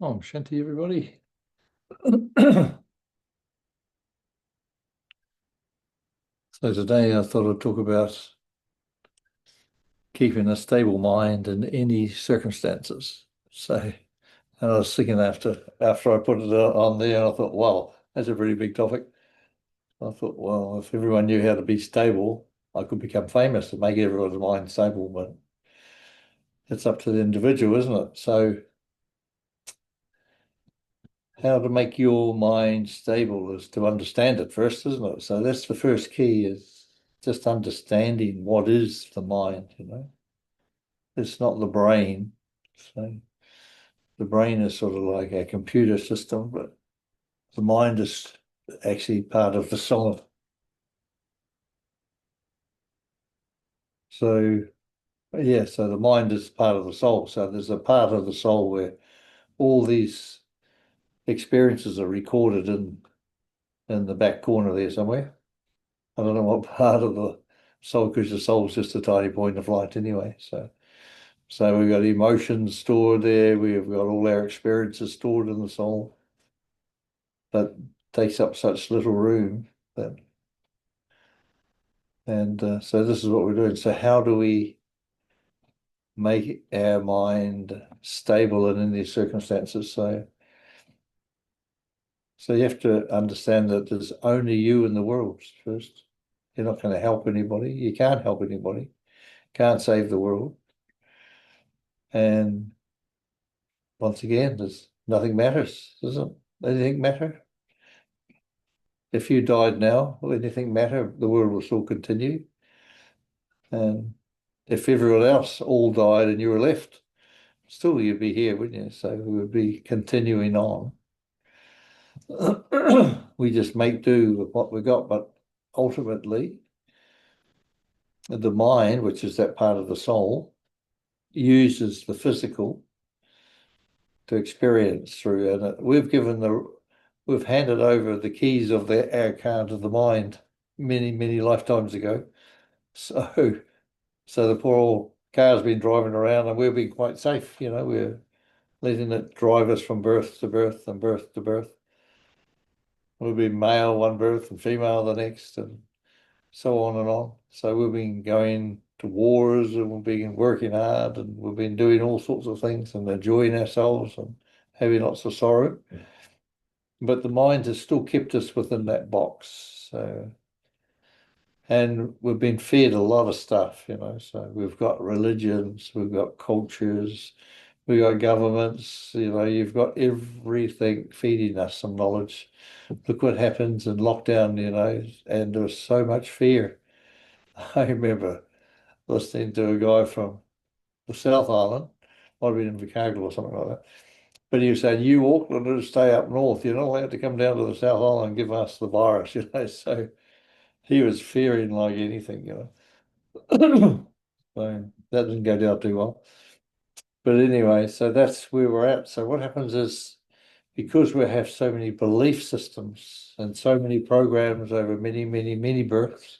Oh, Shanti, everybody. So today I thought I'd talk about keeping a stable mind in any circumstances. And I was thinking after I put it on there, and I thought, wow, that's a pretty big topic. I thought, well, if everyone knew how to be stable, I could become famous and make everyone's mind stable, but it's up to the individual, isn't it? So how to make your mind stable is to understand it first, isn't it? So that's the first key, is just understanding what is the mind. It's not the brain. So the brain is sort of like a computer system, but the mind is actually part of the soul. So yeah, so the mind is part of the soul. So there's a part of the soul where all these experiences are recorded in the back corner there somewhere. I don't know what part of the soul, because the soul's just a tiny point of light anyway. So we've got emotions stored there. We've got all our experiences stored in the soul. That takes up such little room. That, and so this is what we're doing. So how do we make our mind stable in any circumstances? So you have to understand that there's only you in the world first. You're not going to help anybody. You can't help anybody. Can't save the world. And once again, there's nothing matters, doesn't anything matter? If you died now, will anything matter? The world will still continue. And if everyone else all died and you were left, still you'd be here, wouldn't you? So we would be continuing on. We just make do with what we got, but ultimately, the mind, which is that part of the soul, uses the physical to experience through, and we've handed over the keys of our car to the mind many lifetimes ago. So so the poor old car's been driving around, and we've been quite safe. We're letting it drive us from birth to birth and birth to birth. We've been male one birth and female the next, and so on and on. So we've been going to wars, and we've been working hard, and we've been doing all sorts of things and enjoying ourselves and having lots of sorrow. But the mind has still kept us within that box. And we've been fed a lot of stuff. So we've got religions, we've got cultures, we've got governments, you've got everything feeding us some knowledge. Look what happens in lockdown, and there's so much fear. I remember listening to a guy from the South Island, might have been in Vicargo or something like that. But he was saying, you Aucklanders stay up north. You're not allowed to come down to the South Island and give us the virus. So he was fearing like anything. So that didn't go down too well. But anyway, so that's where we're at. So what happens is, because we have so many belief systems and so many programs over many births,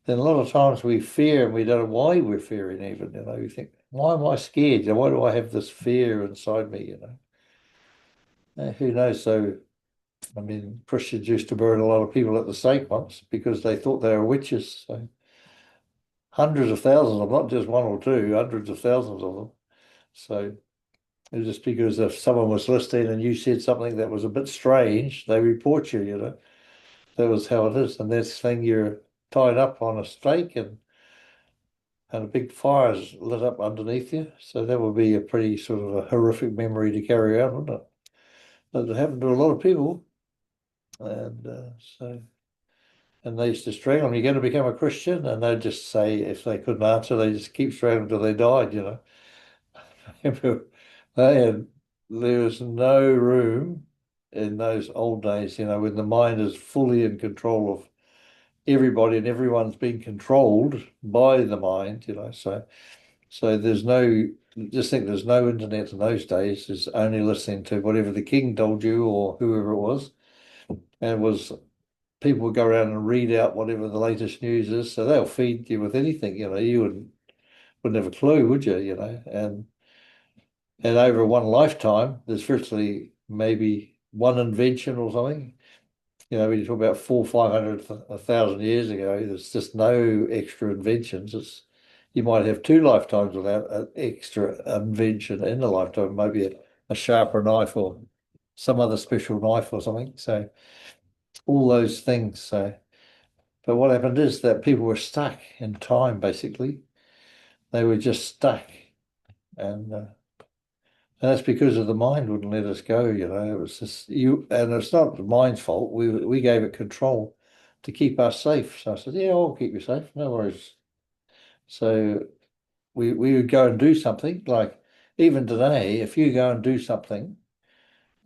then a lot of times we fear and we don't know why we're fearing even. You think, why am I scared? Why do I have this fear inside me? Who knows? So, I mean, Christians used to burn a lot of people at the stake once because they thought they were witches. So hundreds of thousands of them, not just one or two, hundreds of thousands of them. So it was just because if someone was listening and you said something that was a bit strange, they report you. That was how it is. And this thing, you're tied up on a stake, and a big fire is lit up underneath you. So that would be a pretty sort of a horrific memory to carry out, wouldn't it? But it happened to a lot of people. And they used to strangle them. You're going to become a Christian? And they'd just say, if they couldn't answer, they just keep strangling until they died. There was no room in those old days, when the mind is fully in control of everybody and everyone's being controlled by the mind. So just think there's no internet in those days. There's only listening to whatever the king told you or whoever it was. And it was people would go around and read out whatever the latest news is. So they'll feed you with anything. You wouldn't have a clue, would you? And And over one lifetime, there's virtually maybe one invention or something. When you talk about 500, 1,000 years ago, there's just no extra inventions. You might have two lifetimes without an extra invention in a lifetime, maybe a sharper knife or some other special knife or something. So all those things. But what happened is that people were stuck in time, basically. They were just stuck. And that's because of the mind wouldn't let us go. It was just and it's not the mind's fault. We gave it control to keep us safe. So I said, yeah, I'll keep you safe, no worries. So we would go and do something. Like even today, if you go and do something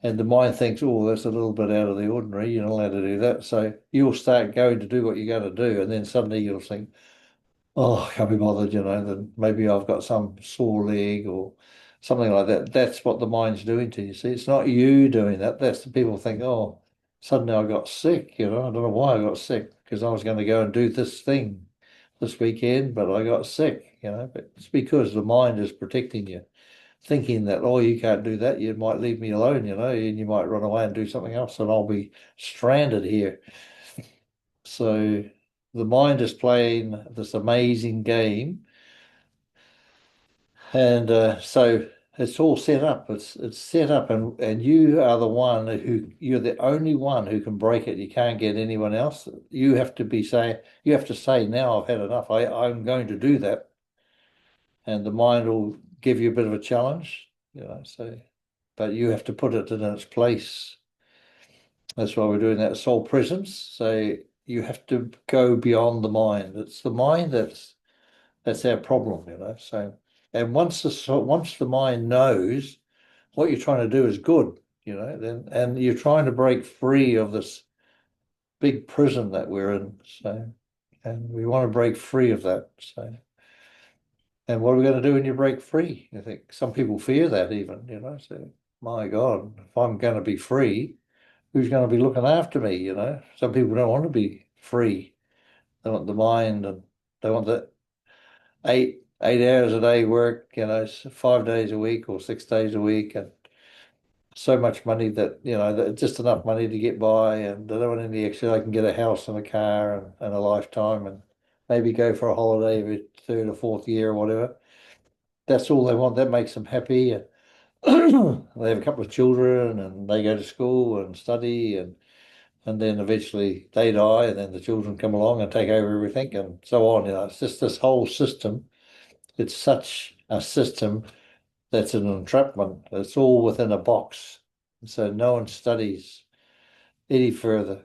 and the mind thinks, oh, that's a little bit out of the ordinary, you're not allowed to do that. So you'll start going to do what you're going to do, and then suddenly you'll think, oh, I can't be bothered, then maybe I've got some sore leg or something like that. That's what the mind's doing to you. See, it's not you doing that. That's the people think, oh, suddenly I got sick, I don't know why I got sick, because I was going to go and do this thing this weekend, but I got sick, but it's because the mind is protecting you, thinking that, oh, you can't do that. You might leave me alone, and you might run away and do something else, and I'll be stranded here. So the mind is playing this amazing game, and so it's all set up. It's set up, and you are the one you're the only one who can break it. You can't get anyone else. You have to you have to say, now I've had enough. I'm going to do that, and the mind will give you a bit of a challenge, So, but you have to put it in its place. That's why we're doing that soul presence. So you have to go beyond the mind. It's the mind that's our problem, So, and once the mind knows what you're trying to do is good, then and you're trying to break free of this big prison that we're in. So, and we want to break free of that. So, and what are we going to do when you break free? I think some people fear that even, So, my God, if I'm going to be free, who's going to be looking after me? Some people don't want to be free. They want the mind, and they want the 8 hours a day work, 5 days a week or 6 days a week, and so much money that just enough money to get by, and they don't want any extra. They can get a house and a car and a lifetime, and maybe go for a holiday every third or fourth year or whatever. That's all they want. That makes them happy. And they have a couple of children, and they go to school and study, and then eventually they die, and then the children come along and take over everything, and so on. It's just this whole system. It's such a system that's an entrapment. It's all within a box. So no one studies any further.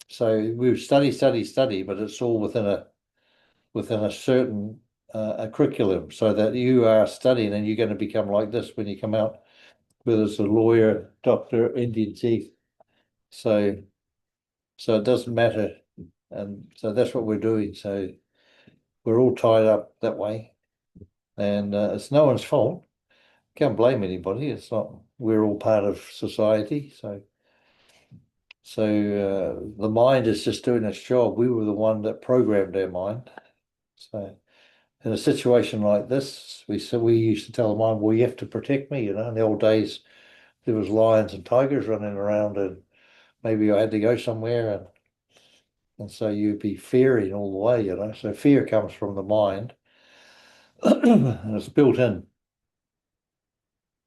So we study, study, study, but it's all within a certain a curriculum, so that you are studying and you're going to become like this when you come out, whether it's a lawyer, doctor, Indian chief. So it doesn't matter. And so that's what we're doing. So we're all tied up that way. And it's no one's fault. Can't blame anybody. It's not, we're all part of society. So the mind is just doing its job. We were the one that programmed our mind. So in a situation like this, we used to tell the mind, well, you have to protect me. In the old days, there was lions and tigers running around, and maybe I had to go somewhere, and so you'd be fearing all the way. So fear comes from the mind, and it's built in.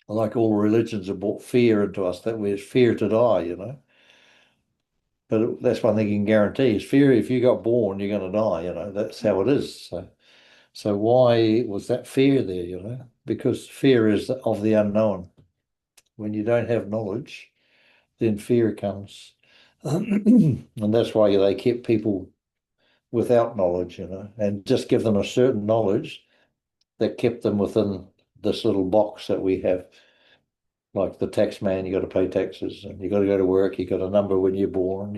Like all religions have brought fear into us, that we're fear to die. But that's one thing you can guarantee is fear. If you got born, you're going to die. That's how it is. So why was that fear there? Because fear is of the unknown. When you don't have knowledge, then fear comes. And that's why they kept people without knowledge, and just give them a certain knowledge that kept them within this little box that we have. Like the tax man, you got to pay taxes, and you got to go to work. You got a number when you're born,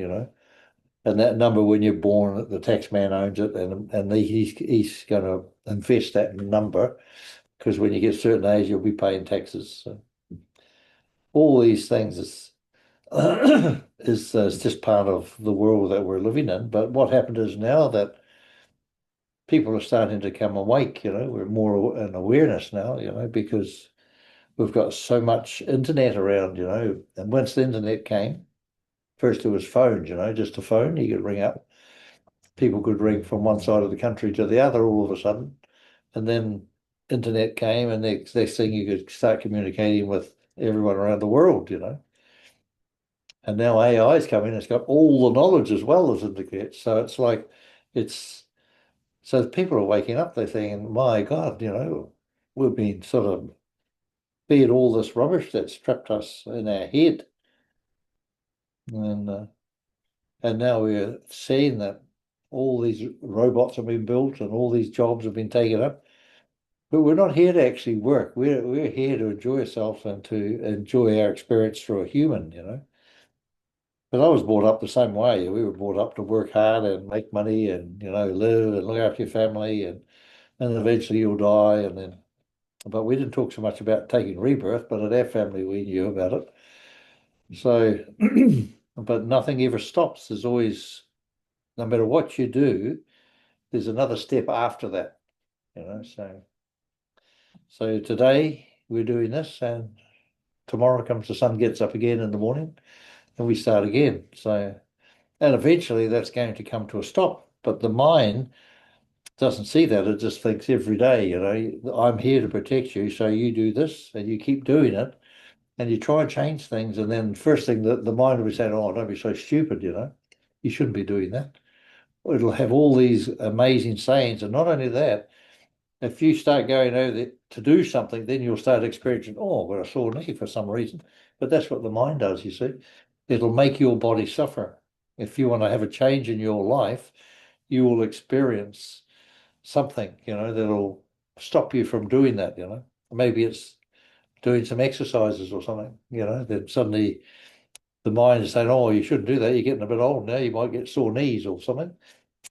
and that number when you're born, the tax man owns it, and he's going to invest that number, because when you get a certain age, you'll be paying taxes. So all these things is is just part of the world that we're living in. But what happened is now that people are starting to come awake, we're more in awareness now, because we've got so much internet around, and once the internet came, first there was phones, just a phone you could ring up. People could ring from one side of the country to the other all of a sudden. And then internet came, and next thing you could start communicating with everyone around the world. And now AI's come in, it's got all the knowledge as well as internet. So it's like, it's, so people are waking up, they're thinking, my God, we've been sort of fed all this rubbish that's trapped us in our head. And, uh, and now we're seeing that all these robots have been built and all these jobs have been taken up. But we're not here to actually work. We're here to enjoy ourselves and to enjoy our experience through a human. But I was brought up the same way. We were brought up to work hard and make money and, live and look after your family and eventually you'll die. But we didn't talk so much about taking rebirth, but at our family we knew about it. So, but nothing ever stops. There's always, no matter what you do, there's another step after that. So today we're doing this, and tomorrow comes the sun gets up again in the morning, and we start again. So, and eventually that's going to come to a stop. But the mind doesn't see that. It just thinks every day, I'm here to protect you, so you do this, and you keep doing it, and you try and change things, and then first thing that the mind will be saying, "Oh, don't be so stupid, you shouldn't be doing that." It'll have all these amazing sayings, and not only that, if you start going over to do something, then you'll start experiencing, oh, I've got a sore knee for some reason. But that's what the mind does, you see. It'll make your body suffer. If you want to have a change in your life, you will experience something, that'll stop you from doing that. Maybe it's doing some exercises or something, then suddenly the mind is saying, oh, you shouldn't do that. You're getting a bit old now. You might get sore knees or something.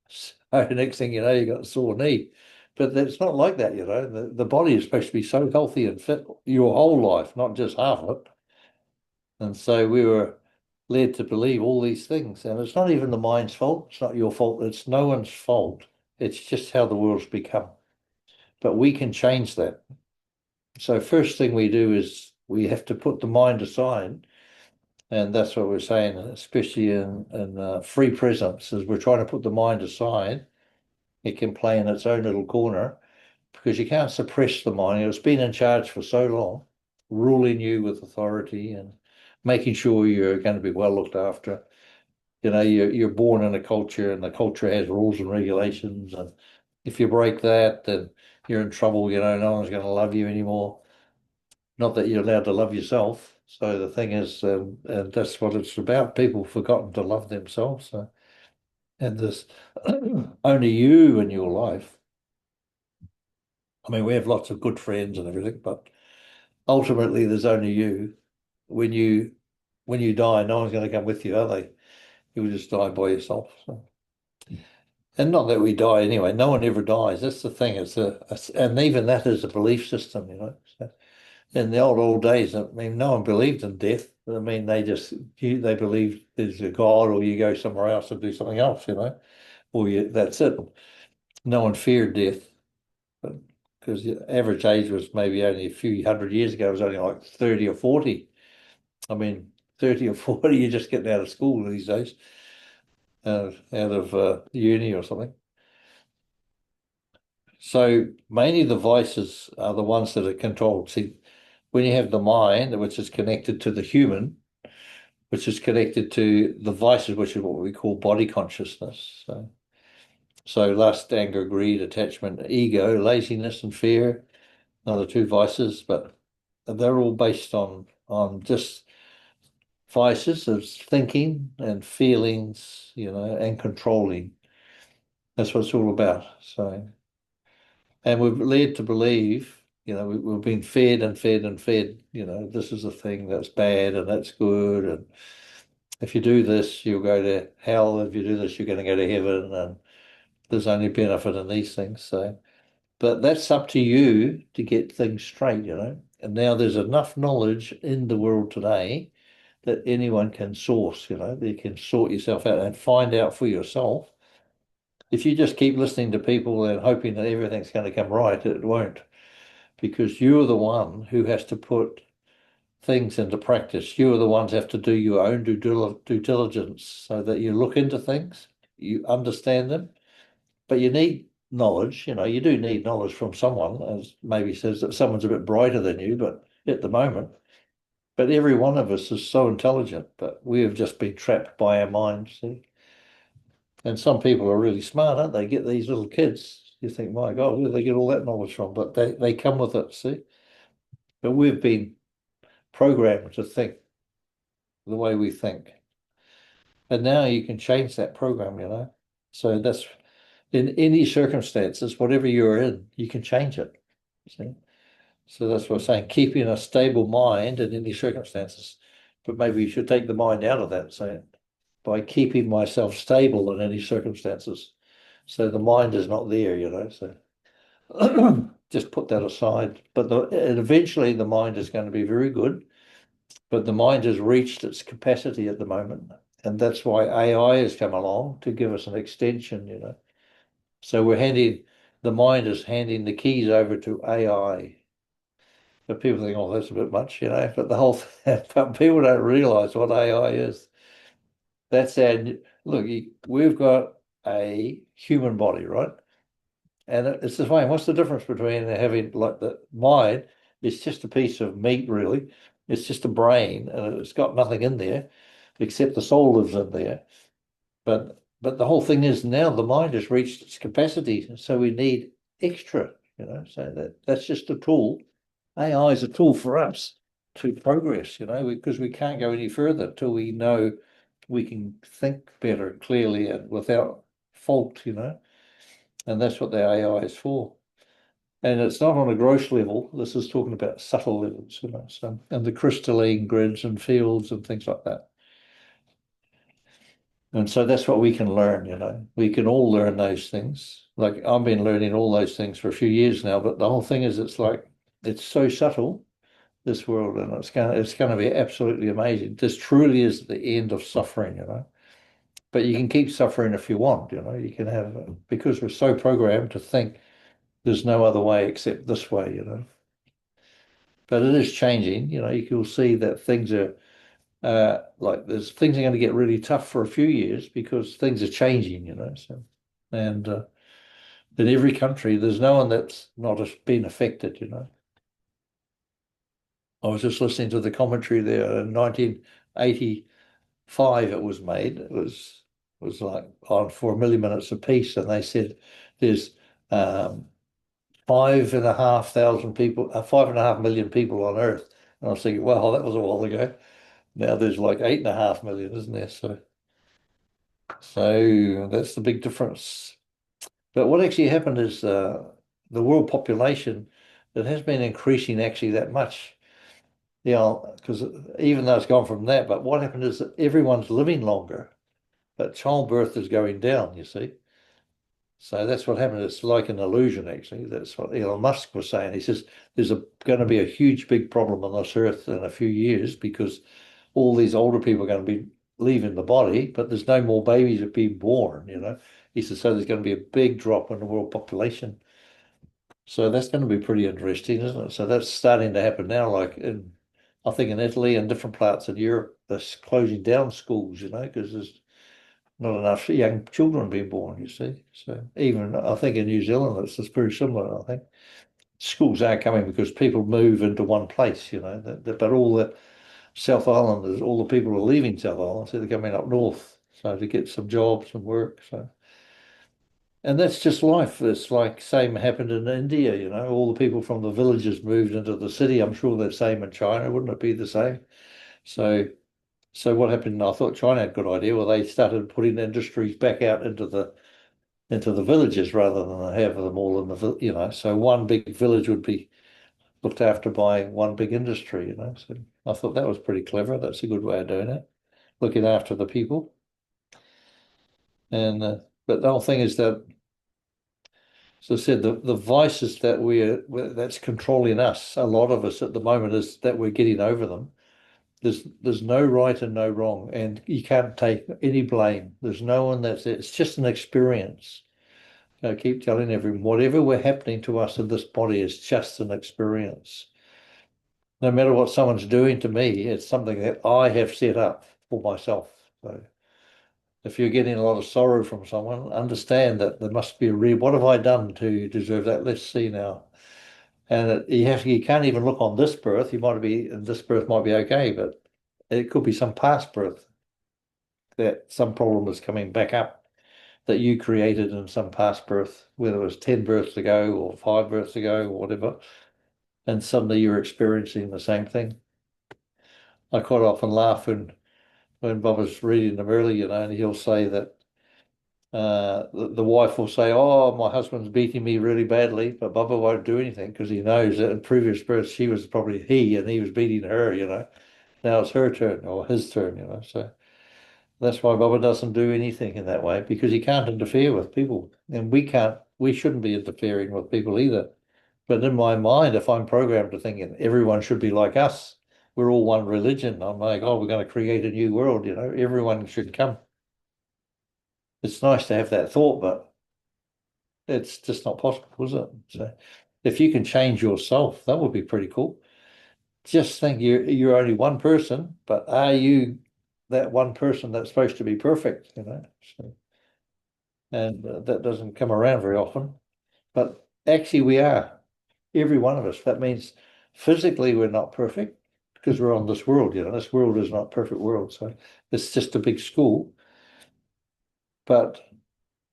So next thing you know, you got a sore knee. But it's not like that, The body is supposed to be so healthy and fit your whole life, not just half of it. And so we were led to believe all these things. And it's not even the mind's fault. It's not your fault. It's no one's fault. It's just how the world's become. But we can change that. So first thing we do is we have to put the mind aside. And that's what we're saying, especially in free presence, is we're trying to put the mind aside. It can play in its own little corner because you can't suppress the mind. It's been in charge for so long, ruling you with authority and making sure you're going to be well looked after. You're born in a culture, and the culture has rules and regulations. And if you break that, then you're in trouble. No one's going to love you anymore. Not that you're allowed to love yourself. So the thing is, and that's what it's about. People have forgotten to love themselves. And there's only you in your life. I mean, we have lots of good friends and everything, but ultimately there's only you. When you die, no one's going to come with you, are they? You'll just die by yourself. So. And not that we die anyway. No one ever dies. That's the thing. And even that is a belief system. So in the old days, I mean, no one believed in death. I mean, they believed there's a God, or you go somewhere else and do something else. That's it. No one feared death. Because the average age was maybe only a few hundred years ago, it was only like 30 or 40. I mean, 30 or 40, you're just getting out of school these days, out of uni or something. So mainly the vices are the ones that are controlled. See, when you have the mind, which is connected to the human, which is connected to the vices, which is what we call body consciousness. So lust, anger, greed, attachment, ego, laziness, and fear are the two vices, but they're all based on just vices of thinking and feelings, and controlling. That's what it's all about. So, and we're led to believe, we've been fed and fed and fed, this is a thing that's bad and that's good. And if you do this, you'll go to hell. If you do this, you're going to go to heaven. And there's only benefit in these things. So, but that's up to you to get things straight. And now there's enough knowledge in the world today that anyone can source, they can sort yourself out and find out for yourself. If you just keep listening to people and hoping that everything's going to come right, it won't, because you're the one who has to put things into practice. You are the ones who have to do your own due diligence so that you look into things, you understand them, but you need knowledge. You do need knowledge from someone, as maybe says that someone's a bit brighter than you, but at the moment. But every one of us is so intelligent, but we have just been trapped by our minds. See? And some people are really smart, aren't they? Get these little kids. You think, my God, where do they get all that knowledge from? But they come with it, see? But we've been programmed to think the way we think. And now you can change that program. So that's in any circumstances, whatever you're in, you can change it. See? So that's what I'm saying, keeping a stable mind in any circumstances. But maybe you should take the mind out of that, say, by keeping myself stable in any circumstances. So the mind is not there. So just put that aside. But and eventually the mind is going to be very good, but the mind has reached its capacity at the moment. And that's why AI has come along to give us an extension. So the mind is handing the keys over to AI. But people think, oh, that's a bit much. But but people don't realize what AI is. That's look, we've got a human body, right? And it's the same. What's the difference between having like the mind? It's just a piece of meat, really. It's just a brain, and it's got nothing in there except the soul lives in there. But the whole thing is now the mind has reached its capacity, so we need extra. So that's just a tool. AI is a tool for us to progress, because we can't go any further till we know we can think better, clearly, and without fault. And that's what the AI is for. And it's not on a gross level. This is talking about subtle levels. So, and the crystalline grids and fields and things like that. And so that's what we can learn. We can all learn those things. Like I've been learning all those things for a few years now, but the whole thing is it's so subtle, this world, and it's gonna be absolutely amazing. This truly is the end of suffering. But you can keep suffering if you want. You can have, because we're so programmed to think there's no other way except this way. But it is changing. You'll see that things are like things are going to get really tough for a few years because things are changing. So, and in every country, there's no one that's not been affected. I was just listening to the commentary there in 1985. It was made. It was like on for a million minutes apiece, and they said there's 5,500 people, 5.5 million people on Earth. And I was thinking, wow, that was a while ago. Now there's like 8.5 million, isn't there? So that's the big difference. But what actually happened is the world population, it has been increasing actually that much. Because even though it's gone from that, but what happened is that everyone's living longer, but childbirth is going down, you see. So that's what happened. It's like an illusion, actually. That's what Elon Musk was saying. He says there's going to be a huge, big problem on this earth in a few years because all these older people are going to be leaving the body, but there's no more babies are being born. He says, so there's going to be a big drop in the world population. So that's going to be pretty interesting, isn't it? So that's starting to happen now, like I think in Italy and different parts of Europe, they're closing down schools, because there's not enough young children being born, you see. So even I think in New Zealand, it's very similar, I think. Schools are coming because people move into one place, but all the South Islanders, all the people are leaving South Island, so they're coming up north, so to get some jobs and work. And that's just life. It's like same happened in India, all the people from the villages moved into the city. I'm sure the same in China, wouldn't it be the same? So so what happened? I thought China had a good idea. Well, they started putting industries back out into the villages rather than have them all in the. So one big village would be looked after by one big industry. So I thought that was pretty clever. That's a good way of doing it, looking after the people. And but the whole thing is that, as I said, the vices that's controlling us, a lot of us at the moment, is that we're getting over them. There's no right and no wrong, and you can't take any blame. There's no one it's just an experience. I keep telling everyone, whatever we're happening to us in this body is just an experience. No matter what someone's doing to me, it's something that I have set up for myself. So if you're getting a lot of sorrow from someone, understand that there must be a what have I done to deserve that? Let's see now. And you can't even look on this birth. You might be, and this birth might be okay, but it could be some past birth that some problem is coming back up that you created in some past birth, whether it was 10 births ago or 5 births ago or whatever, and suddenly you're experiencing the same thing. I quite often laugh when Bob is reading them early, and he'll say that the wife will say, "Oh, my husband's beating me really badly," but Bubba won't do anything because he knows that in previous births she was probably and he was beating her. Now it's her turn or his turn. So that's why Bubba doesn't do anything in that way because he can't interfere with people, and we shouldn't be interfering with people either. But in my mind, if I'm programmed to thinking everyone should be like us, we're all one religion. I'm like, oh, we're going to create a new world. Everyone should come. It's nice to have that thought, but it's just not possible, is it? So if you can change yourself, that would be pretty cool. Just think you're only one person, but are you that one person that's supposed to be perfect? So, and that doesn't come around very often. But actually, we are, every one of us. That means physically we're not perfect because we're on this world. This world is not a perfect world, so it's just a big school. But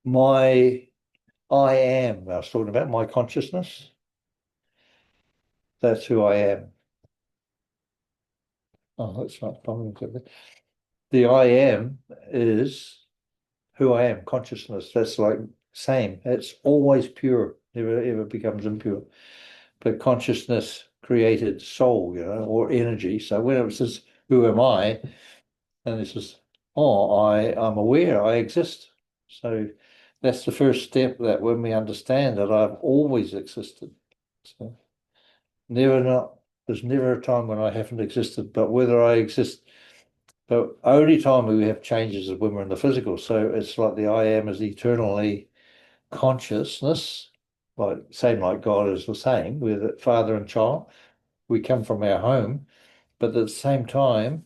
my I was talking about my consciousness. That's who I am. Oh, that's not problem. The I am is who I am, consciousness. That's like same. It's always pure, never ever becomes impure. But consciousness created soul, or energy. So when it says, who am I? And it says, oh, I'm aware, I exist. So that's the first step that when we understand that I've always existed. So there's never a time when I haven't existed, but whether I exist, the only time we have changes is when we're in the physical. So it's like the I am is eternally consciousness, like God is the same, with father and child. We come from our home, but at the same time,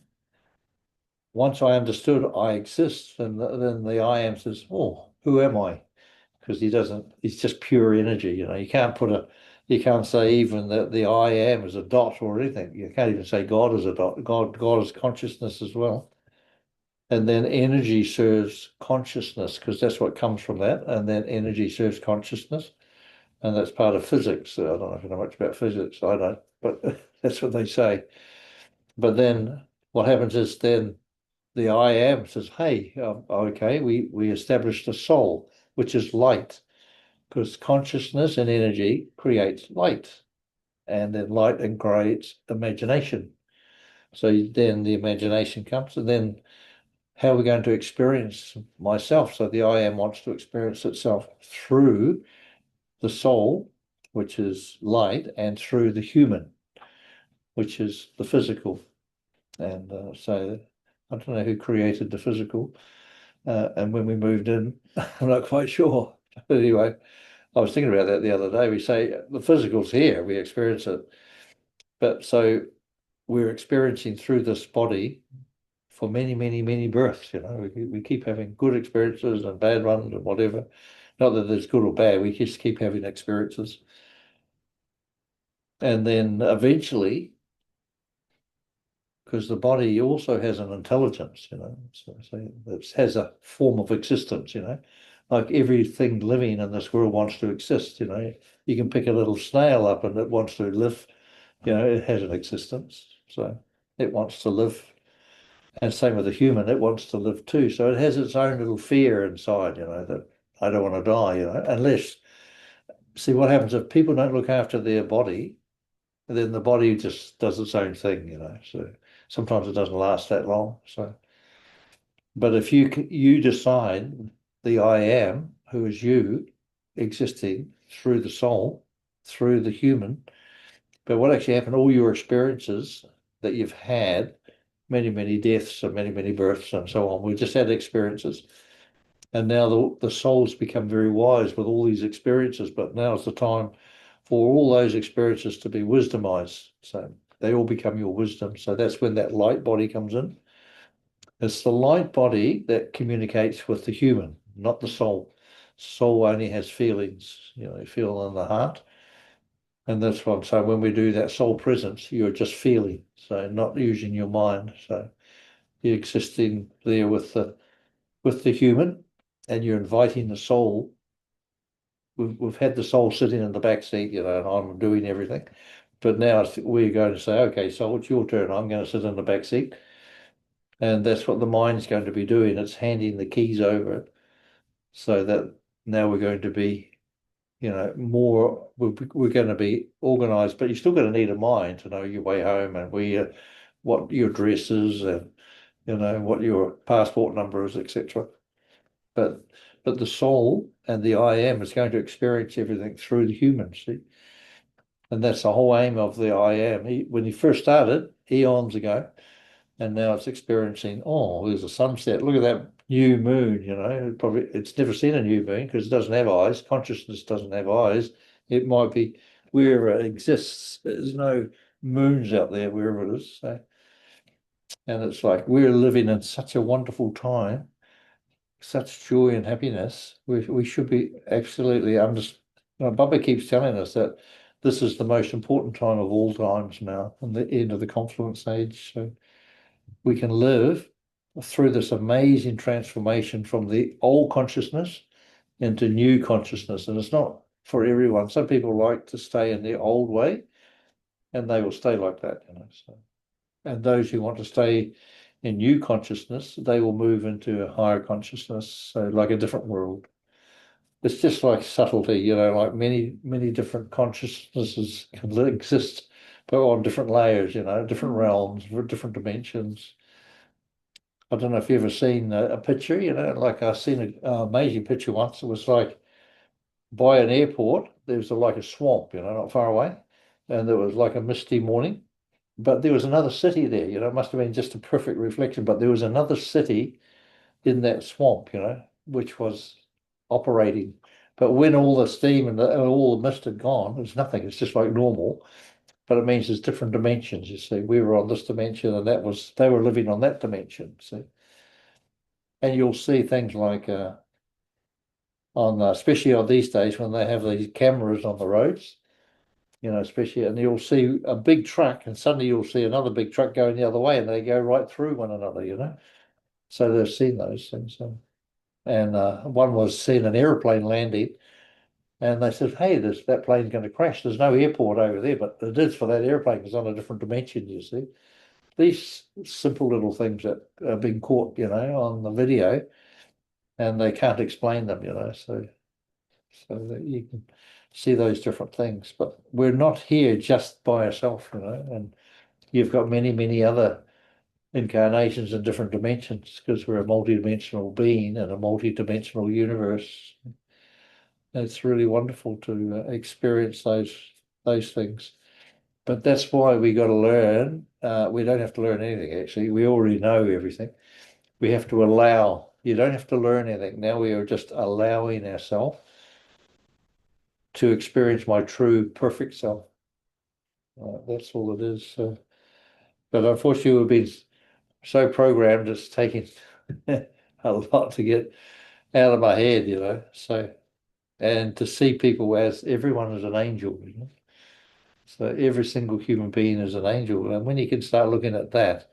once I understood I exist, then the I am says, "Oh, who am I?" Because he's just pure energy. You can't say even that the I am is a dot or anything. You can't even say God is a dot. God is consciousness as well. And then energy serves consciousness because that's what comes from that. And then energy serves consciousness. And that's part of physics. I don't know if you know much about physics. I don't, but that's what they say. But then what happens is then the I am says, hey, okay, we established a soul, which is light, because consciousness and energy creates light, and then light and creates imagination. So then the imagination comes, and then how are we going to experience myself? So the I am wants to experience itself through the soul, which is light, and through the human, which is the physical. And so I don't know who created the physical. And when we moved in, I'm not quite sure. But anyway, I was thinking about that the other day. We say the physical's here, we experience it. But so we're experiencing through this body for many, many, many births. We keep having good experiences and bad ones and whatever. Not that there's good or bad, we just keep having experiences. And then eventually, because the body also has an intelligence, so it has a form of existence, like everything living in this world wants to exist, You can pick a little snail up and it wants to live, it has an existence, so it wants to live. And same with the human, it wants to live too. So it has its own little fear inside, that I don't want to die, unless, see what happens if people don't look after their body, then the body just does its own thing, So sometimes it doesn't last that long. So, but if you decide the I am, who is you, existing through the soul, through the human, but what actually happened, all your experiences that you've had, many, many deaths and many, many births and so on, we just had experiences. And now the soul's become very wise with all these experiences, but now is the time for all those experiences to be wisdomized. So they all become your wisdom. So that's when that light body comes in. It's the light body that communicates with the human, not the soul. Soul only has feelings, feel in the heart. And that's what I'm saying. When we do that soul presence, you're just feeling, so not using your mind. So you're existing there with the human, and you're inviting the soul. We've had the soul sitting in the back seat, and I'm doing everything. But now we're going to say, okay, soul, it's your turn. I'm going to sit in the back seat. And that's what the mind's going to be doing. It's handing the keys over so that now we're going to be, more, we're going to be organized, but you're still going to need a mind to know your way home and where, what your address is and, what your passport number is, etc. But but the soul and the I am is going to experience everything through the human, see? And that's the whole aim of the I am. When he first started, eons ago, and now it's experiencing, oh, there's a sunset. Look at that new moon, it's never seen a new moon because it doesn't have eyes. Consciousness doesn't have eyes. It might be wherever it exists. There's no moons out there, wherever it is. So, and it's like we're living in such a wonderful time, such joy and happiness. We should be absolutely under. Bubba keeps telling us that this is the most important time of all times now, and the end of the confluence age. So we can live through this amazing transformation from the old consciousness into new consciousness. And it's not for everyone. Some people like to stay in the old way and they will stay like that, So, and those who want to stay in new consciousness, they will move into a higher consciousness, so like a different world. It's just like subtlety, like many, many different consciousnesses can exist, but on different layers, different realms, different dimensions. I don't know if you've ever seen a picture, like I seen an amazing picture once. It was like by an airport, there was like a swamp, not far away. And there was like a misty morning. But there was another city there, it must have been just a perfect reflection. But there was another city in that swamp, which was operating. But when all the steam and all the mist had gone, there's nothing. It's just like normal. But it means there's different dimensions, you see. We were on this dimension and they were living on that dimension, see. And you'll see things like especially on these days when they have these cameras on the roads, especially, and you'll see a big truck and suddenly you'll see another big truck going the other way and they go right through one another. So they've seen those things. And one was seeing an airplane landing and they said, hey, that plane's going to crash. There's no airport over there, but it is for that airplane. It's on a different dimension, you see. These simple little things that are being caught, on the video and they can't explain them, so that you can see those different things. But we're not here just by ourselves, and you've got many, many other incarnations in different dimensions because we're a multidimensional being in a multidimensional universe. It's really wonderful to experience those things. But that's why we got to learn. We don't have to learn anything, actually. We already know everything. We have to allow. You don't have to learn anything. Now we are just allowing ourselves to experience my true perfect self. That's all it is. But unfortunately, we've been so programmed, it's taking a lot to get out of my head, So, and to see people as everyone is an angel. So every single human being is an angel. And when you can start looking at that,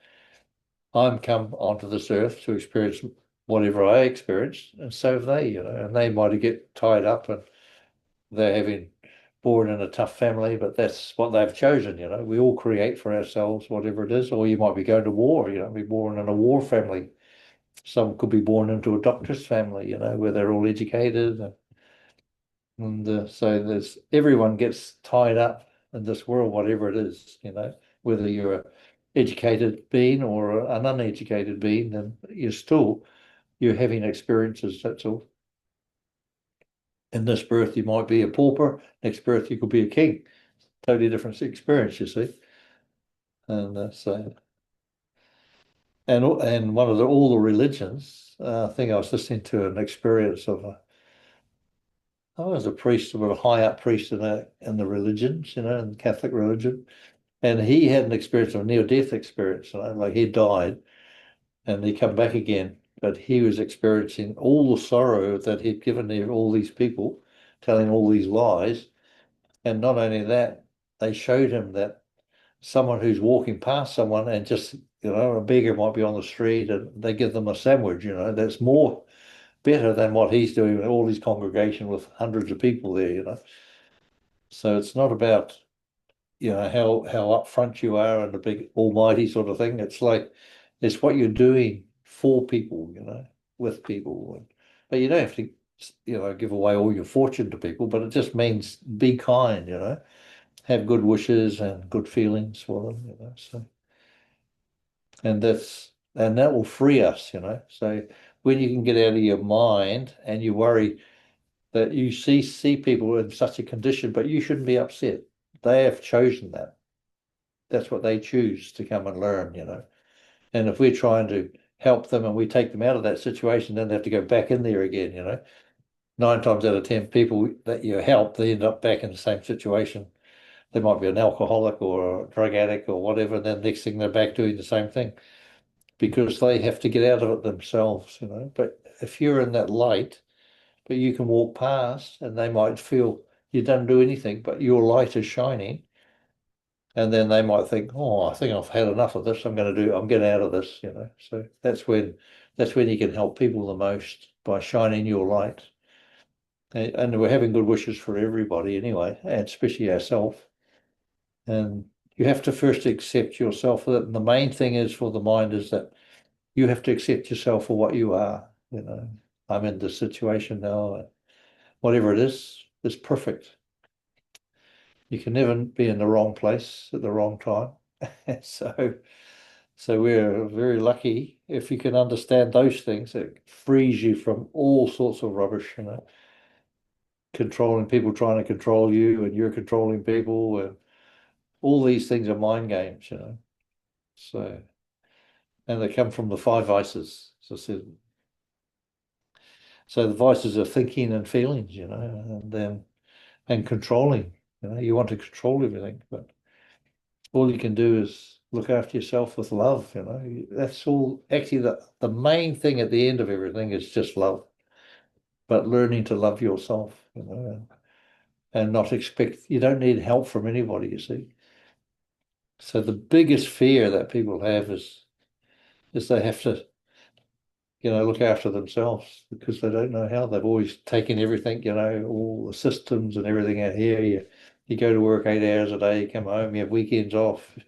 I'm come onto this earth to experience whatever I experienced, and so have they, and they might get tied up and they're having born in a tough family, but that's what they've chosen, We all create for ourselves, whatever it is, or you might be going to war, be born in a war family. Some could be born into a doctor's family, where they're all educated. And so everyone gets tied up in this world, whatever it is, whether you're an educated being or an uneducated being, then you're having experiences, that's all. In this birth, you might be a pauper. Next birth, you could be a king. Totally different experience, you see. And so and one of all the religions. I think I was listening to an experience of I was a priest, but a high up priest in the religions, in the Catholic religion, and he had an experience of a near death experience. Like he died and he come back again, but he was experiencing all the sorrow that he'd given all these people, telling all these lies, and not only that, they showed him that someone who's walking past someone and just, a beggar might be on the street and they give them a sandwich, that's more better than what he's doing with all his congregation with hundreds of people there. So it's not about, how upfront you are and the big almighty sort of thing. It's like it's what you're doing for people, with people. But you don't have to, give away all your fortune to people, but it just means be kind, have good wishes and good feelings for them, so and that will free us, so when you can get out of your mind and you worry that you see people in such a condition, but you shouldn't be upset. They have chosen that. That's what they choose to come and learn, and if we're trying to help them and we take them out of that situation, then they have to go back in there again, 9 times out of 10 people that you help, they end up back in the same situation. They might be an alcoholic or a drug addict or whatever, and then next thing they're back doing the same thing because they have to get out of it themselves, But if you're in that light, but you can walk past and they might feel you don't do anything, but your light is shining. And then they might think, oh, I think I've had enough of this. I'm getting out of this, So that's when you can help people the most by shining your light. And we're having good wishes for everybody anyway, and especially ourselves. And you have to first accept yourself. The main thing is for the mind is that you have to accept yourself for what you are. I'm in this situation now. Whatever it is perfect. You can never be in the wrong place at the wrong time. So, so we're very lucky if you can understand those things. It frees you from all sorts of rubbish, controlling people trying to control you and you're controlling people and all these things are mind games, So, and they come from the five vices. So I said, so the vices are thinking and feelings, and then and controlling. You want to control everything, but all you can do is look after yourself with love. That's all. Actually, the main thing at the end of everything is just love, but learning to love yourself, and not expect. You don't need help from anybody. You see. So the biggest fear that people have is they have to, look after themselves because they don't know how. They've always taken everything, all the systems and everything out here. You go to work 8 hours a day, you come home, you have weekends off, you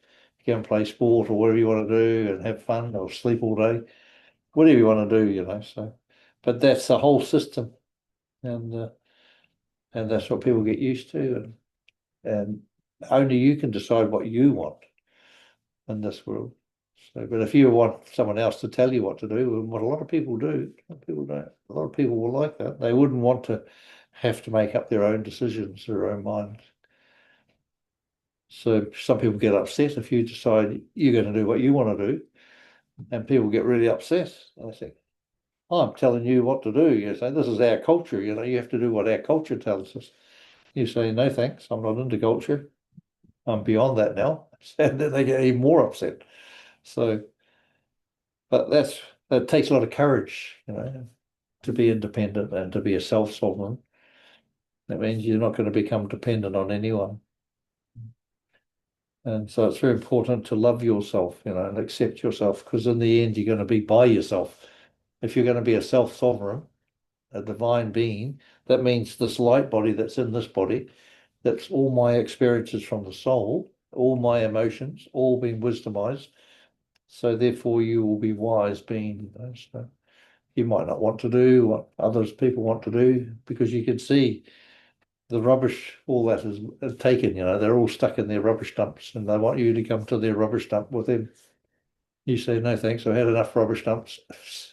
go and play sport or whatever you want to do and have fun or sleep all day, whatever you want to do, So, but that's the whole system, and that's what people get used to, and only you can decide what you want in this world. So, but if you want someone else to tell you what to do, and what a lot of people do, a lot of people don't. A lot of people will like that. They wouldn't want to have to make up their own decisions, their own minds. So some people get upset if you decide you're going to do what you want to do, and people get really upset. I think, oh, I'm telling you what to do. You say, this is our culture. You have to do what our culture tells us. You say, no, thanks. I'm not into culture. I'm beyond that now. And then they get even more upset. So, but that takes a lot of courage, to be independent and to be a self-sovereign. That means you're not going to become dependent on anyone. And so it's very important to love yourself, and accept yourself, because in the end, you're going to be by yourself. If you're going to be a self-sovereign, a divine being, that means this light body that's in this body, that's all my experiences from the soul, all my emotions, all being wisdomized. So therefore, you will be wise being. So you might not want to do what others people want to do because you can see the rubbish, all that is taken, they're all stuck in their rubbish dumps and they want you to come to their rubbish dump with them. You say, no, thanks, I've had enough rubbish dumps.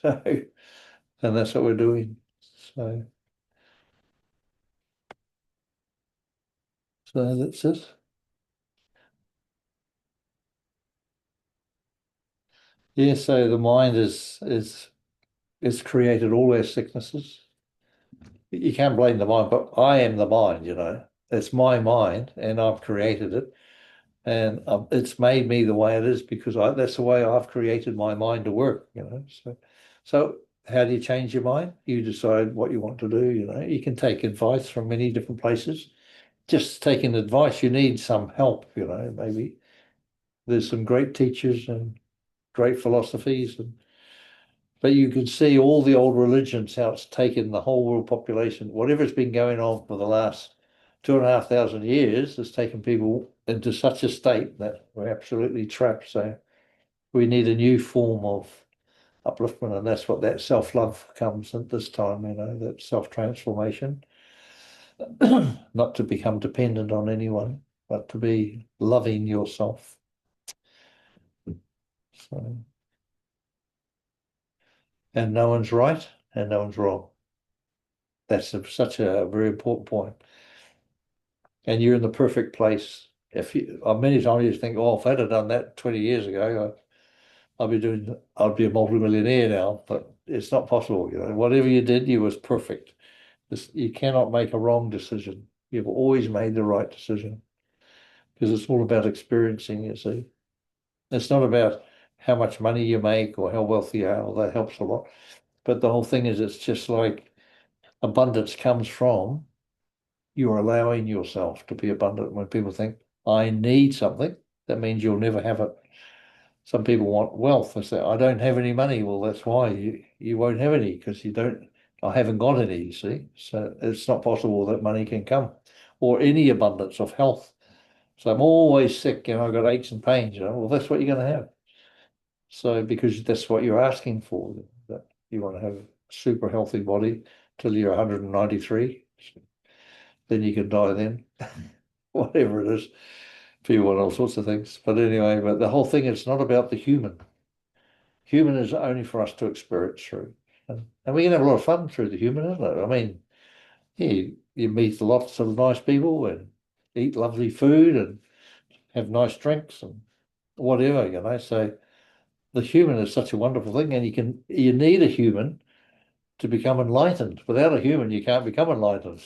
So, and that's what we're doing. So, so that's it. Yeah, so the mind is created all our sicknesses. You can't blame the mind, but I am the mind, you know. It's my mind and I've created it. And it's made me the way it is because that's the way I've created my mind to work, you know. So how do you change your mind? You decide what you want to do, you know. You can take advice from many different places. Just taking advice, you need some help, you know, maybe. There's some great teachers and great philosophies, but you can see all the old religions, how it's taken the whole world population, whatever's been going on for the last 2,500 years, has taken people into such a state that we're absolutely trapped. So we need a new form of upliftment, and that's what that self-love comes at this time, you know, that self-transformation, not to become dependent on anyone, but to be loving yourself. So, and no one's right and no one's wrong. That's such a very important point. And you're in the perfect place. If you, many times you think, oh, if I'd have done that 20 years ago, I'd be a multimillionaire now. But it's not possible. You know, whatever you did, you was perfect. You cannot make a wrong decision. You've always made the right decision because it's all about experiencing. You see, it's not about how much money you make or how wealthy you are. Well, that helps a lot. But the whole thing is, it's just like abundance comes from you're allowing yourself to be abundant. When people think, I need something, that means you'll never have it. Some people want wealth. They say, I don't have any money. Well, that's why you won't have any because you don't, I haven't got any, you see. So it's not possible that money can come or any abundance of health. So I'm always sick, you know, I've got aches and pains, you know. Well, that's what you're going to have. So because that's what you're asking for, that you want to have a super healthy body till you're 193, then you can die then. Whatever it is. People want all sorts of things. But anyway, but the whole thing is not about the human. Human is only for us to experience through. And we can have a lot of fun through the human, isn't it? I mean, yeah, you meet lots of nice people and eat lovely food and have nice drinks and whatever, you know. So the human is such a wonderful thing, and you need a human to become enlightened. Without a human, you can't become enlightened.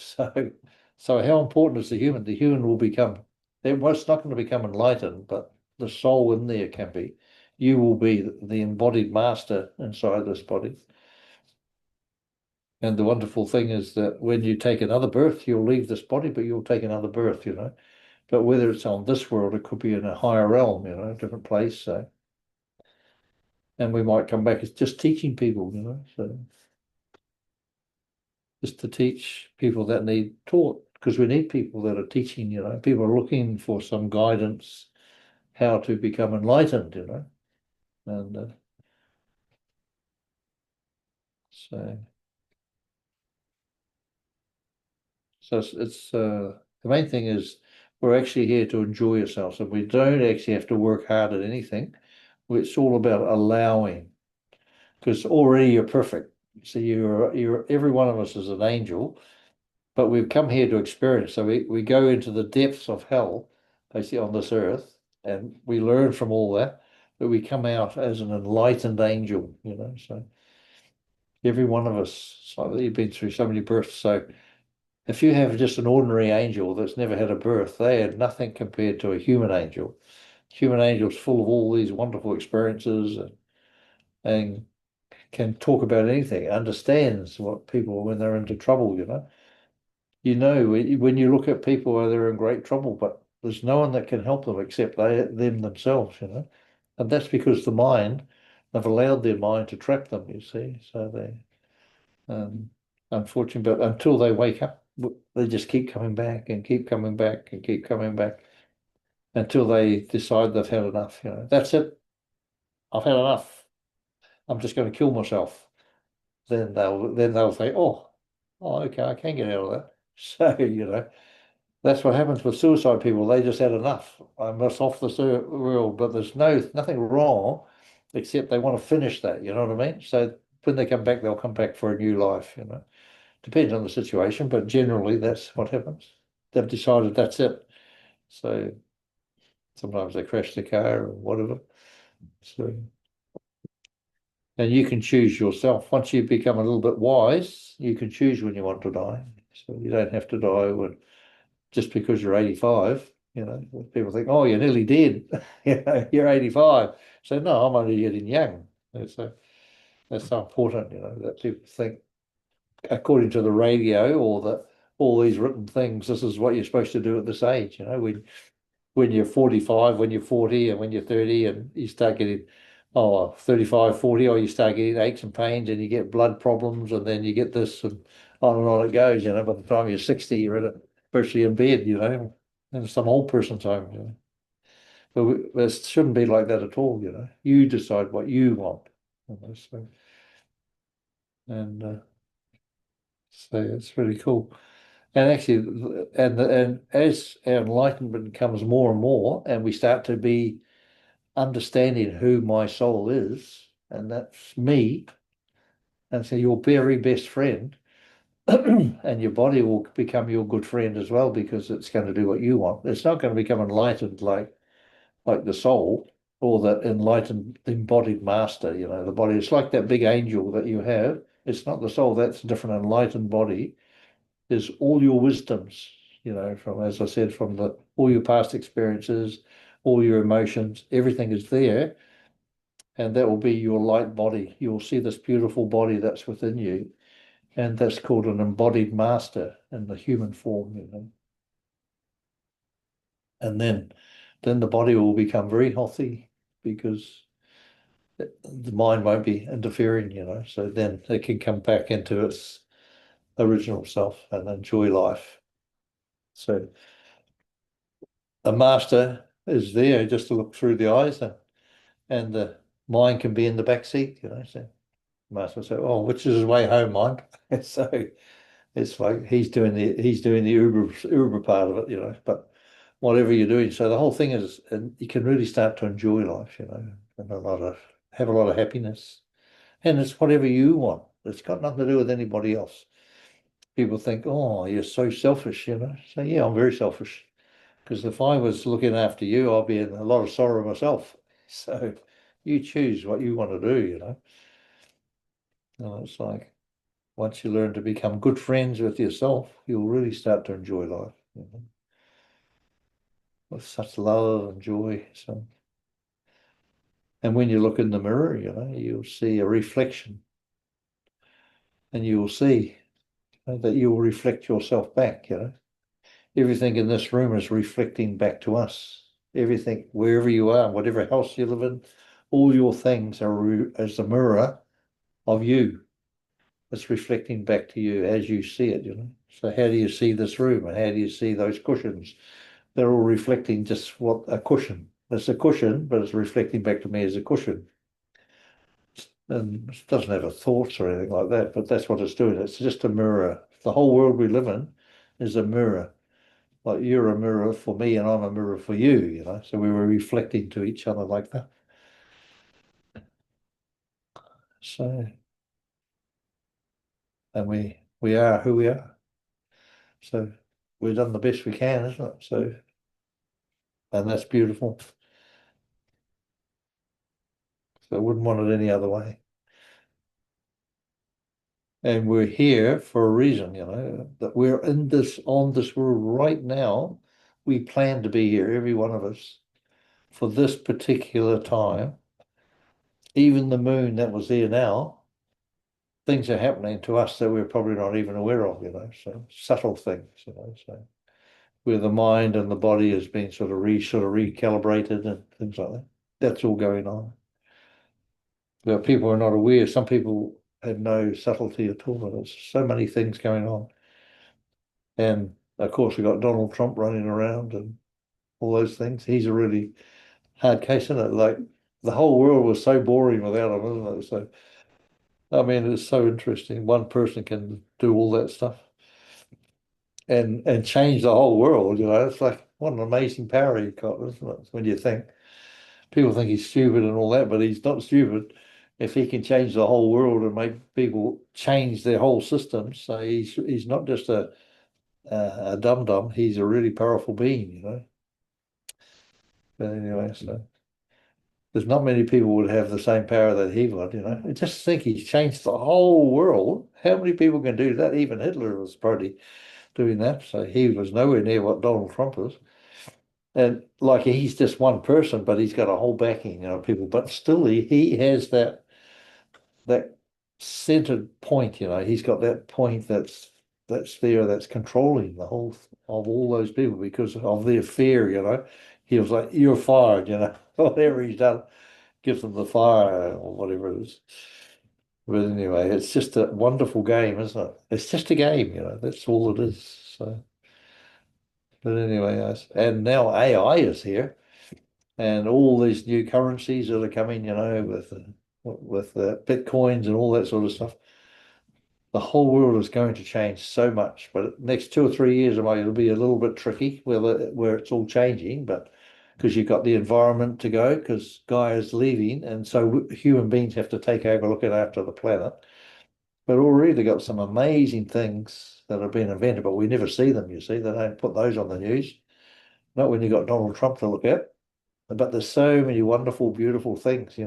So how important is the human? The human will become, it's not going to become enlightened, but the soul in there can be. You will be the embodied master inside this body. And the wonderful thing is that when you take another birth, you'll leave this body, but you'll take another birth, you know. But whether it's on this world, it could be in a higher realm, you know, a different place. So, and we might come back as just teaching people, you know. So just to teach people that need taught, because we need people that are teaching, you know, people are looking for some guidance how to become enlightened, you know. And so the main thing is we're actually here to enjoy ourselves, and we don't actually have to work hard at anything. It's all about allowing, because already you're perfect. So you're every one of us is an angel, but we've come here to experience. So we go into the depths of hell, basically on this earth, and we learn from all that, but we come out as an enlightened angel, you know. So every one of us, so you've been through so many births. So if you have just an ordinary angel that's never had a birth, they are nothing compared to a human angel. Human angel's full of all these wonderful experiences and can talk about anything, understands what people when they're into trouble, you know. You know, when you look at people where they're in great trouble, but there's no one that can help them except them themselves, you know. And that's because they've allowed their mind to trap them, you see. So um, unfortunately, but until they wake up, they just keep coming back and keep coming back and keep coming back until they decide they've had enough, you know. That's it. I've had enough. I'm just going to kill myself. Then they'll say, oh, okay, I can get out of that. So, you know, that's what happens with suicide people. They just had enough. I'm just off the world, but there's nothing wrong, except they want to finish that. You know what I mean? So when they come back, they'll come back for a new life. You know, depends on the situation, but generally that's what happens. They've decided that's it. So sometimes they crash the car or whatever. So And you can choose yourself. Once you become a little bit wise, you can choose when you want to die. So you don't have to die just because you're 85. People think, oh, you're nearly dead. You're 85. So no, I'm only getting young. So that's so important, that people think according to the radio or all these written things, this is what you're supposed to do at this age. When you're 45, when you're 40, and when you're 30, and you start getting, 35, 40, or you start getting aches and pains, and you get blood problems, and then you get this, and on it goes. By the time you're 60, you're virtually in bed, in some old person's home. But it shouldn't be like that at all. You decide what you want. So, and so it's really cool. And actually, and as our enlightenment becomes more and more, and we start to be understanding who my soul is, and that's me, and so your very best friend, and your body will become your good friend as well because it's going to do what you want. It's not going to become enlightened like the soul or that enlightened embodied master. The body. It's like that big angel that you have. It's not the soul. That's a different enlightened body. Is all your wisdoms, from, as I said, from all your past experiences, all your emotions, everything is there, and that will be your light body. You'll see this beautiful body that's within you, and that's called an embodied master in the human form. And then the body will become very healthy because the mind won't be interfering, so then it can come back into its original self and enjoy life. So the master is there just to look through the eyes, and the mind can be in the back seat, So the master will say, "Oh, which is his way home, mind?" So it's like he's doing the Uber part of it, But whatever you're doing, so the whole thing is, and you can really start to enjoy life, and have a lot of happiness, and it's whatever you want. It's got nothing to do with anybody else. People think, "Oh, you're so selfish," So yeah, I'm very selfish. Because if I was looking after you, I'd be in a lot of sorrow myself. So you choose what you want to do. It's like once you learn to become good friends with yourself, you'll really start to enjoy life, with such love and joy. So, and when you look in the mirror, you'll see a reflection, and you will see that you will reflect yourself back. Everything in this room is reflecting back to us. Everything, wherever you are, whatever house you live in, all your things are as a mirror of you. It's reflecting back to you as you see it. So how do you see this room, and how do you see those cushions? They're all reflecting just what a cushion. It's a cushion, but it's reflecting back to me as a cushion. And it doesn't have a thoughts or anything like that, but that's what it's doing. It's just a mirror. The whole world we live in is a mirror. Like you're a mirror for me and I'm a mirror for you, So we were reflecting to each other like that. So, and we are who we are. So we've done the best we can, isn't it? So, and that's beautiful. So I wouldn't want it any other way. And we're here for a reason, that we're on this world right now. We plan to be here, every one of us, for this particular time. Even the moon that was there now, things are happening to us that we're probably not even aware of, so subtle things, so where the mind and the body has been sort of recalibrated and things like that. That's all going on. But people are not aware. Some people have no subtlety at all. There's so many things going on. And of course, we've got Donald Trump running around and all those things. He's a really hard case, isn't it? Like the whole world was so boring without him, isn't it? So, I mean, it's so interesting. One person can do all that stuff and change the whole world. It's like what an amazing power he's got, isn't it? When you think people think he's stupid and all that, but he's not stupid. If he can change the whole world and make people change their whole systems, so he's not just a dum dum. He's a really powerful being. But anyway, so There's not many people would have the same power that he would, I just think he's changed the whole world. How many people can do that? Even Hitler was probably doing that. So he was nowhere near what Donald Trump is. And like he's just one person, but he's got a whole backing, people. But still he has that centered point, he's got that point that's there, that's controlling the whole of all those people because of their fear, He was like, you're fired, whatever he's done gives them the fire or whatever it is. But anyway, it's just a wonderful game, isn't it? It's just a game, that's all it is. So, but anyway, and now AI is here, and all these new currencies that are coming, with bitcoins and all that sort of stuff. The whole world is going to change so much, but next 2 or 3 years, it'll be a little bit tricky where it's all changing, but because you've got the environment to go, because Gaia is leaving, and so human beings have to take over looking after the planet. But already they've got some amazing things that have been invented, but we never see them, you see. They don't put those on the news. Not when you've got Donald Trump to look at. But there's so many wonderful, beautiful things,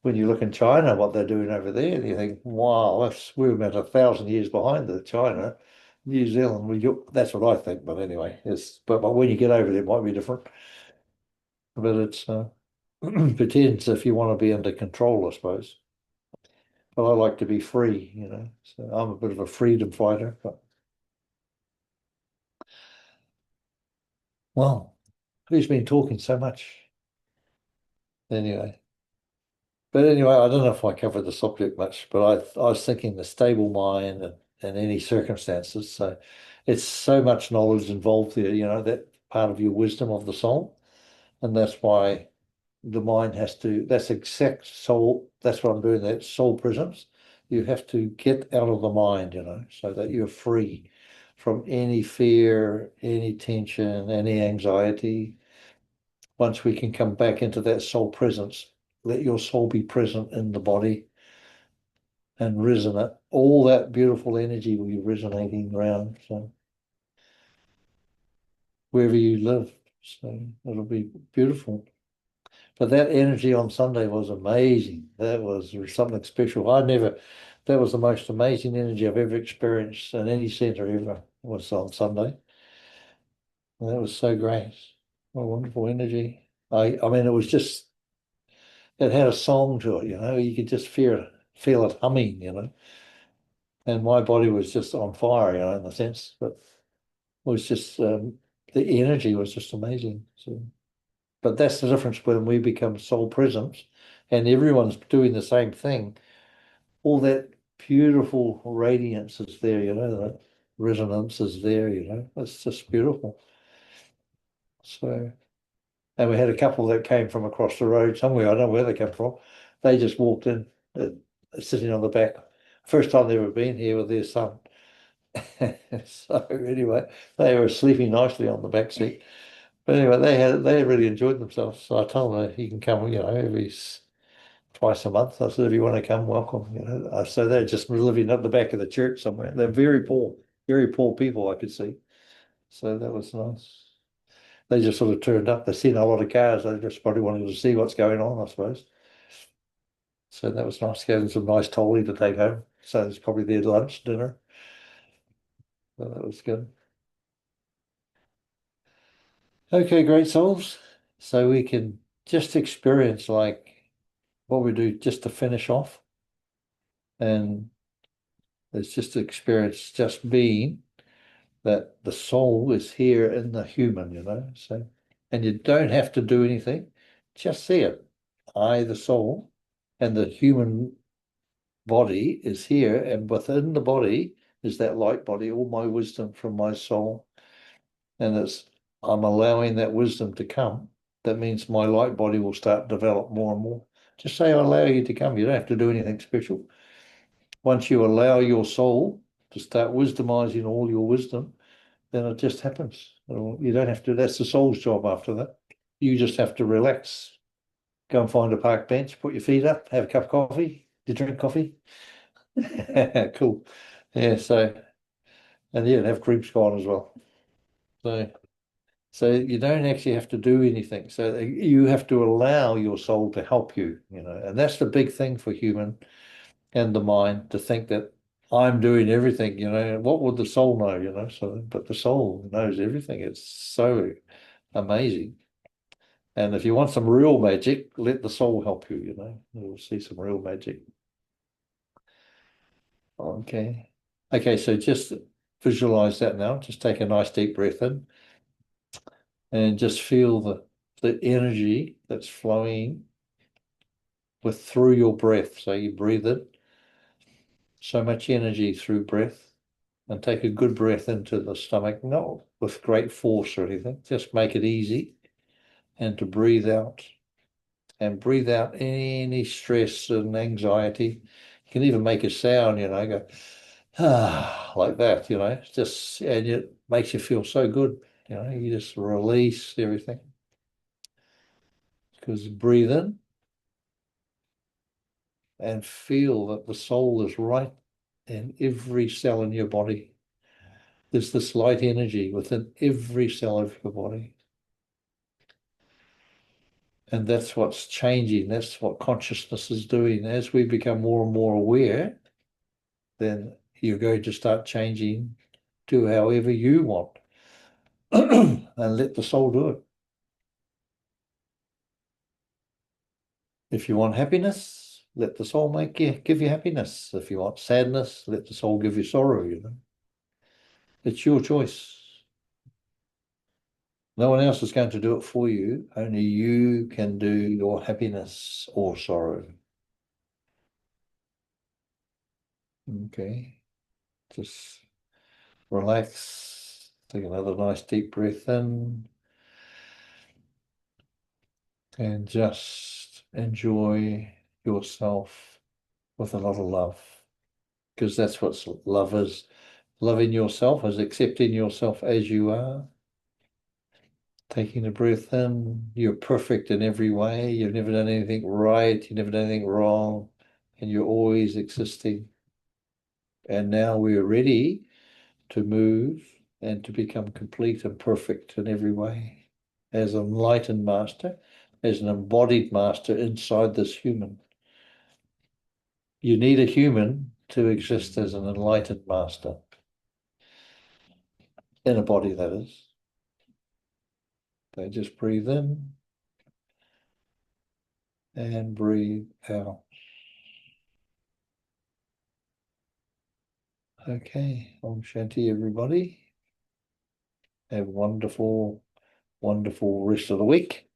when you look in China, what they're doing over there, and you think, wow, we're about 1,000 years behind the China. New Zealand, that's what I think, but anyway, but when you get over there, it might be different. But it's pretends if you want to be under control, I suppose. But I like to be free, So I'm a bit of a freedom fighter. But well, who's been talking so much? Anyway. But anyway, I don't know if I covered the subject much, but I was thinking the stable mind and any circumstances. So it's so much knowledge involved there, that part of your wisdom of the soul. And that's why the mind that's exact soul, that's what I'm doing, that soul presence. You have to get out of the mind, so that you're free from any fear, any tension, any anxiety. Once we can come back into that soul presence, let your soul be present in the body and resonate. All that beautiful energy will be resonating around. So wherever you live. So it'll be beautiful. But that energy on Sunday was amazing. That was something special. That was the most amazing energy I've ever experienced in any centre ever was on Sunday. And that was so great. What wonderful energy. I mean, it had a song to it, you could just feel it humming, and my body was just on fire, in a sense, but it was just, the energy was just amazing. So, but that's the difference when we become soul presence and everyone's doing the same thing. All that beautiful radiance is there, that resonance is there, it's just beautiful. So, and we had a couple that came from across the road somewhere. I don't know where they came from. They just walked in, sitting on the back. First time they've ever been here with their son. So anyway, they were sleeping nicely on the back seat. But anyway, they really enjoyed themselves. So I told them he can come, every twice a month. I said, if you want to come, welcome. So they're just living at the back of the church somewhere. They're very poor people I could see. So that was nice. They just sort of turned up. They've seen a lot of cars. They just probably wanted to see what's going on, I suppose. So that was nice. Gave them some nice tolly to take home. So it's probably their lunch, dinner. So that was good. Okay, great souls. So we can just experience like what we do just to finish off. And it's just to experience just being that the soul is here in the human, So, and you don't have to do anything. Just see it. I, the soul, and the human body is here, and within the body is that light body, all my wisdom from my soul. And I'm allowing that wisdom to come. That means my light body will start to develop more and more. Just say, I allow you to come. You don't have to do anything special. Once you allow your soul to start wisdomizing all your wisdom, then it just happens. You don't have to, that's the soul's job after that. You just have to relax. Go and find a park bench, put your feet up, have a cup of coffee. Do you drink coffee? Cool. Yeah, so, and yeah, have cream scone as well. So So you don't actually have to do anything. So you have to allow your soul to help you, and that's the big thing for human and the mind to think that I'm doing everything, what would the soul know, So, but the soul knows everything. It's so amazing. And if you want some real magic, let the soul help you, You'll see some real magic. Okay. Okay, so just visualize that now. Just take a nice deep breath in and just feel the energy that's flowing through your breath. So you breathe in, so much energy through breath, and take a good breath into the stomach, not with great force or anything. Just make it easy and to breathe out. And breathe out any stress and anxiety. You can even make a sound, go like that, just and it makes you feel so good, you just release everything. Because breathe in and feel that the soul is right in every cell in your body. There's this light energy within every cell of your body. And that's what's changing. That's what consciousness is doing. As we become more and more aware, then you're going to start changing to however you want and let the soul do it. If you want happiness, let the soul give you happiness. If you want sadness, let the soul give you sorrow, It's your choice. No one else is going to do it for you. Only you can do your happiness or sorrow. Okay. Just relax. Take another nice deep breath in. And just enjoy yourself with a lot of love. Because that's what love is. Loving yourself is accepting yourself as you are. Taking a breath in, you're perfect in every way. You've never done anything right. You've never done anything wrong. And you're always existing. And now we're ready to move and to become complete and perfect in every way. As an enlightened master, as an embodied master inside this human. You need a human to exist as an enlightened master. In a body, that is. They just breathe in and breathe out. Okay, Om Shanti, everybody. Have a wonderful, wonderful rest of the week.